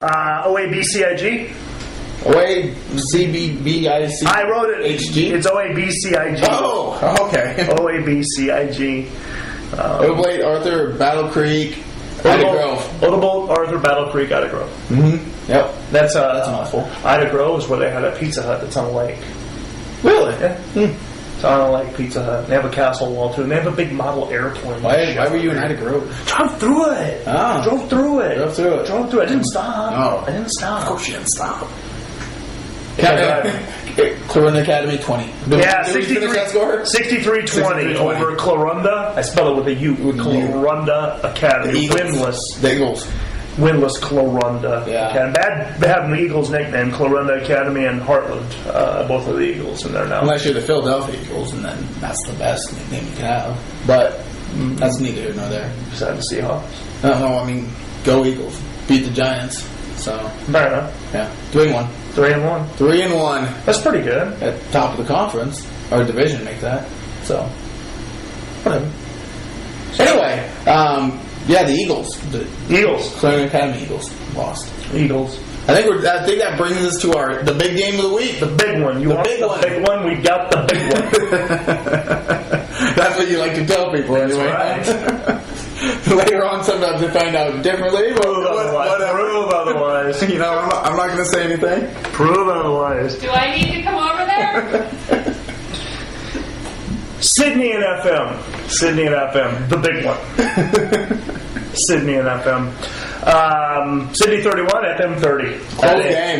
OABCIG. OACBBIC. I wrote it. HG? It's OABCIG. Oh, okay. OABCIG. Oblate, Arthur, Battle Creek, Ida Grove. Odeboldt, Arthur, Battle Creek, Ida Grove. Mm-hmm. Yep. That's a mouthful. Ida Grove is where they had a Pizza Hut that's on a lake. Really? Yeah. It's on a lake, Pizza Hut. They have a castle wall too, and they have a big model airplane. Why were you in Ida Grove? Drove through it. Oh. Drove through it. I didn't stop. Oh. I didn't stop. Of course you didn't stop. Clarinda Academy 20. Yeah, 63-20 over Clarinda. I spell it with a U. Clarinda Academy. Winless. The Eagles. Winless Clarinda Yeah. Academy. Bad having the Eagles nickname, Clarinda Academy and Heartland. Both of the Eagles in there now. Unless you're the Philadelphia Eagles, and then that's the best nickname you can have. But that's neither here nor there. Besides the Seahawks. No, I mean, go Eagles. Beat the Giants. So fair enough. Yeah. 3-1. 3-1. 3-1. That's pretty good. At top of the conference. Or division make that. So whatever. Anyway, yeah, the Eagles. The Eagles. Clarion Academy Eagles lost. Eagles. I think that brings us to the big game of the week. The big one. You want the big one? We got the big one. That's what you like to tell people anyway. That's right. Later on, sometimes they find out differently. Prove otherwise. You know, I'm not going to say anything. Prove otherwise. Do I need to come over there? Sydney and FM. Sydney and FM. The big one. Sydney and FM. Sydney 31, FM 30.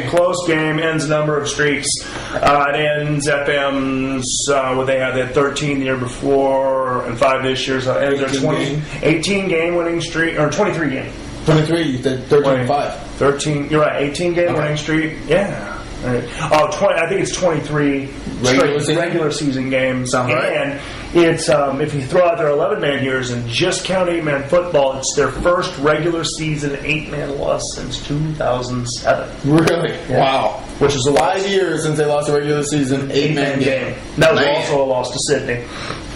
Close game. Ends number of streaks. It ends FM's, they had 13 the year before and 5 this year. So it ends their 18 game winning streak, or 23 game. 23, you said 13-5. 13, you're right, 18 game winning streak. Yeah. Right. Oh, 20, I think it's 23 regular season games. Sounds right. And it's, if you throw out their 11-man years and just count 8-man football, it's their first regular season 8-man loss since 2007. Really? Yeah. Wow. Which is 5 years since they lost a regular season 8-man game. That was also a loss to Sydney.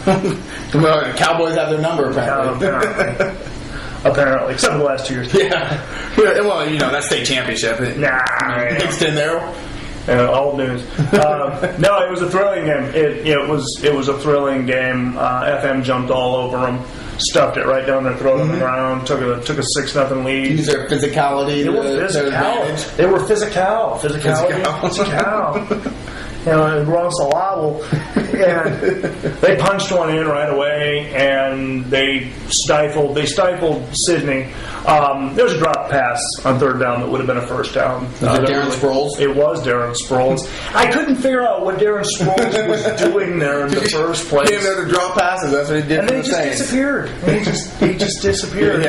The Cowboys have their number, apparently. Apparently, except for the last 2 years. Yeah. Well, you know, that state championship. Mixed in there. Old news. No, it was a thrilling game. It was a thrilling game. FM jumped all over them, stuffed it right down their throat on the ground, took a 6-0 lead. Use their physicality. They were physical. You know, and Ron Salable, and they punched one in right away, and they stifled Sydney. There was a drop pass on third down that would have been a first down. Was it Darren Sproles? It was Darren Sproles. I couldn't figure out what Darren Sproles was doing there in the first place. He came there to drop passes. That's what he did. And then he just disappeared. He just disappeared. He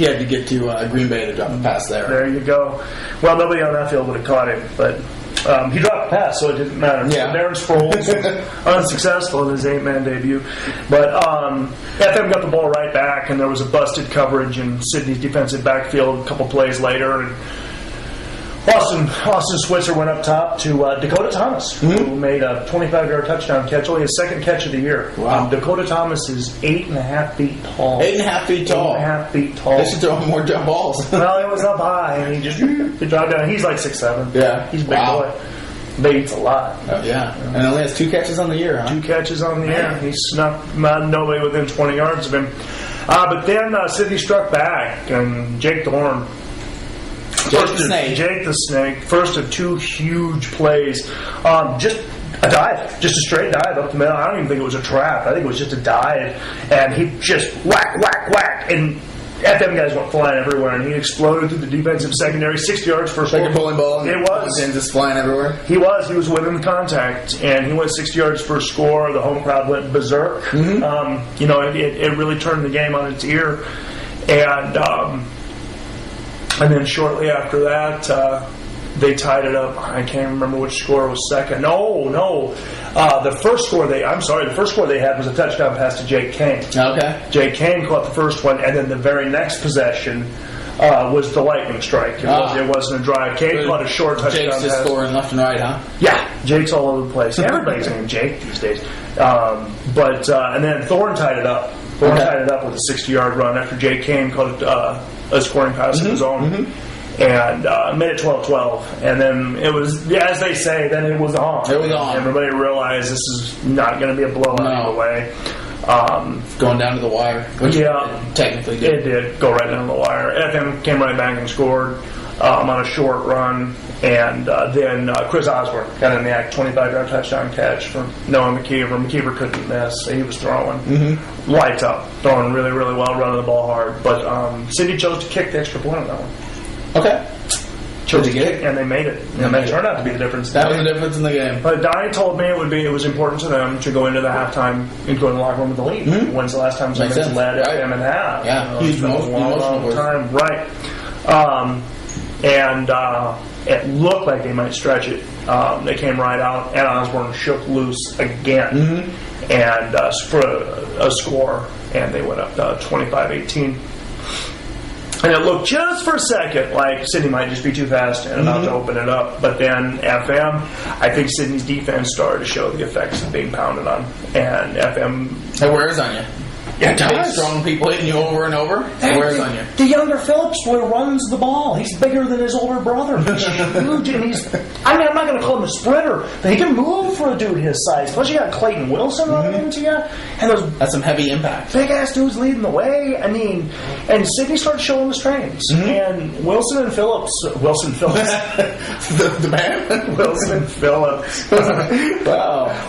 had to get to Green Bay to drop a pass there. There you go. Well, nobody on that field would have caught him, but. He dropped a pass, so it didn't matter. Yeah. So Darren Sproles was unsuccessful in his 8-man debut. But FM got the ball right back, and there was a busted coverage in Sydney's defensive backfield a couple plays later. And Austin Switzer went up top to Dakota Thomas, who made a 25-yard touchdown catch, only his second catch of the year. Wow. Dakota Thomas is 8.5 feet tall. 8.5 feet tall. 8.5 feet tall. They should throw him more jump balls. Well, it was up high, and he just dropped down. He's like 6'7". Yeah. He's a big boy. But he eats a lot. Oh, yeah. And only has 2 catches on the year, huh? 2 catches on the year. He snuck nobody within 20 yards of him. But then Sydney struck back, and Jake Thorne. Jake the Snake. First of 2 huge plays. Just a dive. Just a straight dive up the middle. I don't even think it was a trap. I think it was just a dive. And he just whack. And FM guys went flying everywhere, and he exploded through the defensive secondary, 60 yards first. Like a bowling ball. It was. And just flying everywhere. He was winning the contact, and he went 60 yards for a score. The home crowd went berserk. You know, it really turned the game on its ear. And then shortly after that, they tied it up. I can't remember which score was second. No. The first score they had was a touchdown pass to Jake Kane. Okay. Jake Kane caught the first one, and then the very next possession was the lightning strike. It wasn't a drive. Kane caught a short touchdown Jake's just scoring left and right, huh? Yeah, Jake's all over the place. Everybody's named Jake these days. And then Thorne tied it up. Tied it up with a 60-yard run after Jake Kane caught a scoring pass of his own. and made it 12-12. And then it was, as they say, then it was on. It was on. Everybody realized this is not going to be a blowout either way. Going down to the wire, which it technically did. It did go right down the wire. FM came right back and scored on a short run, and then Chris Osborne got in the act, 25-yard touchdown catch from Noah McKeever. McKeever couldn't miss. He was throwing lights up, throwing really, really well, running the ball hard. But Cindy chose to kick the extra point on that one. Okay. Chose to kick, and they made it. And that turned out to be the difference. That was the difference in the game. But Donnie told me it was important to them to go into the halftime and go in the locker room with the lead. When's the last time somebody's led FM in half? Yeah, huge long time. Right. And it looked like they might stretch it. They came right out, and Osborne shook loose again, and for a score, and they went up 25-18. And it looked just for a second like Sydney might just be too fast and about to open it up. But then FM, I think Sydney's defense started to show the effects of being pounded on. And FM... It wears on you. Yeah, big, strong people hitting you over and over. It wears on you. The younger Phillips boy runs the ball. He's bigger than his older brother. He's huge, and I'm not going to call him a sprinter, but he can move for a dude his size. Plus, you got Clayton Wilson running into you, and that's some heavy impact. Big ass dudes leading the way. I mean, and Sydney started showing the strengths, and Wilson Phillips, the man, Wilson Phillips.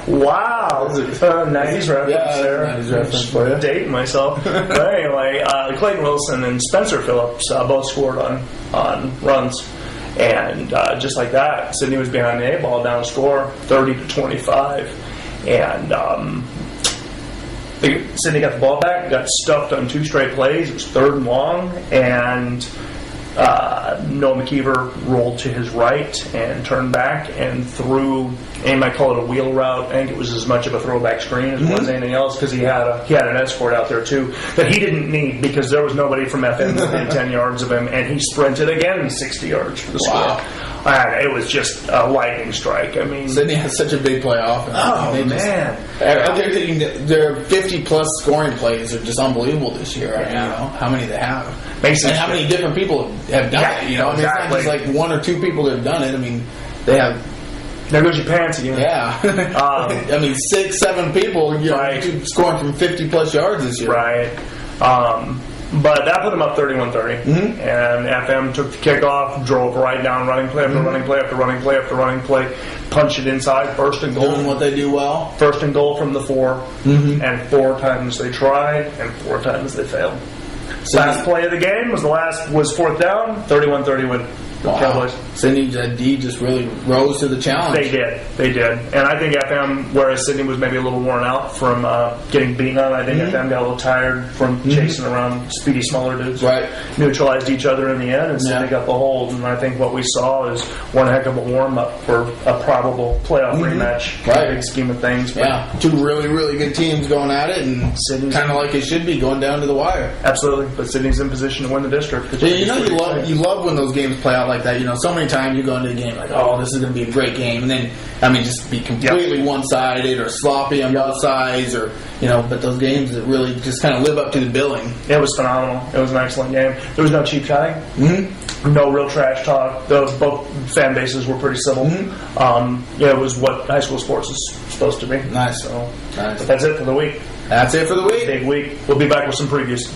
Wow, 90s reference there. 90s reference for you. Dating myself. But anyway, Clayton Wilson and Spencer Phillips both scored on runs, and just like that, Sydney was behind the 8 ball, down score 30-25, and Sydney got the ball back, got stuffed on 2 straight plays. It was 3rd and long, and Noah McKeever rolled to his right and turned back and threw. And you might call it a wheel route. I think it was as much of a throwback screen as it was anything else, because he had an escort out there too that he didn't need, because there was nobody from FM within 10 yards of him, and he sprinted again 60 yards for the score. And it was just a lightning strike. I mean, Sydney has such a big play offense. Their 50-plus scoring plays are just unbelievable this year. I mean, how many they have, and how many different people have done it. I mean, it's not just like 1 or 2 people that have done it. I mean, they have. There goes your pants again. Yeah. I mean, 6, 7 people scoring from 50-plus yards this year. Right. But that put them up 31-30. And FM took the kickoff, drove right down, running play after running play after running play after running play, punched it inside, 1st and goal. Doing what they do well. 1st and goal from the 4. And 4 times they tried, and 4 times they failed. Last play of the game was 4th down, 31-30 win. Cowboys. Sydney D just really rose to the challenge. They did. And I think FM, whereas Sydney was maybe a little worn out from getting beaten on, I think FM got a little tired from chasing around speedy, smaller dudes. Right. Neutralized each other in the end, and Sydney got the hold. And I think what we saw is one heck of a warm-up for a probable playoff rematch. Right. Big scheme of things. Yeah. 2 really, really good teams going at it, and kind of like it should be, going down to the wire. Absolutely. But Sydney's in position to win the district. You love when those games play out like that. So many times you go into a game like, oh, this is going to be a great game, and then, just be completely one-sided or sloppy on both sides, or, but those games that really just kind of live up to the billing. It was phenomenal. It was an excellent game. There was no cheap shotting. No real trash talk. Both fan bases were pretty civil. It was what high school sports is supposed to be. Nice. But that's it for the week. That's it for the week. Big week. We'll be back with some previews.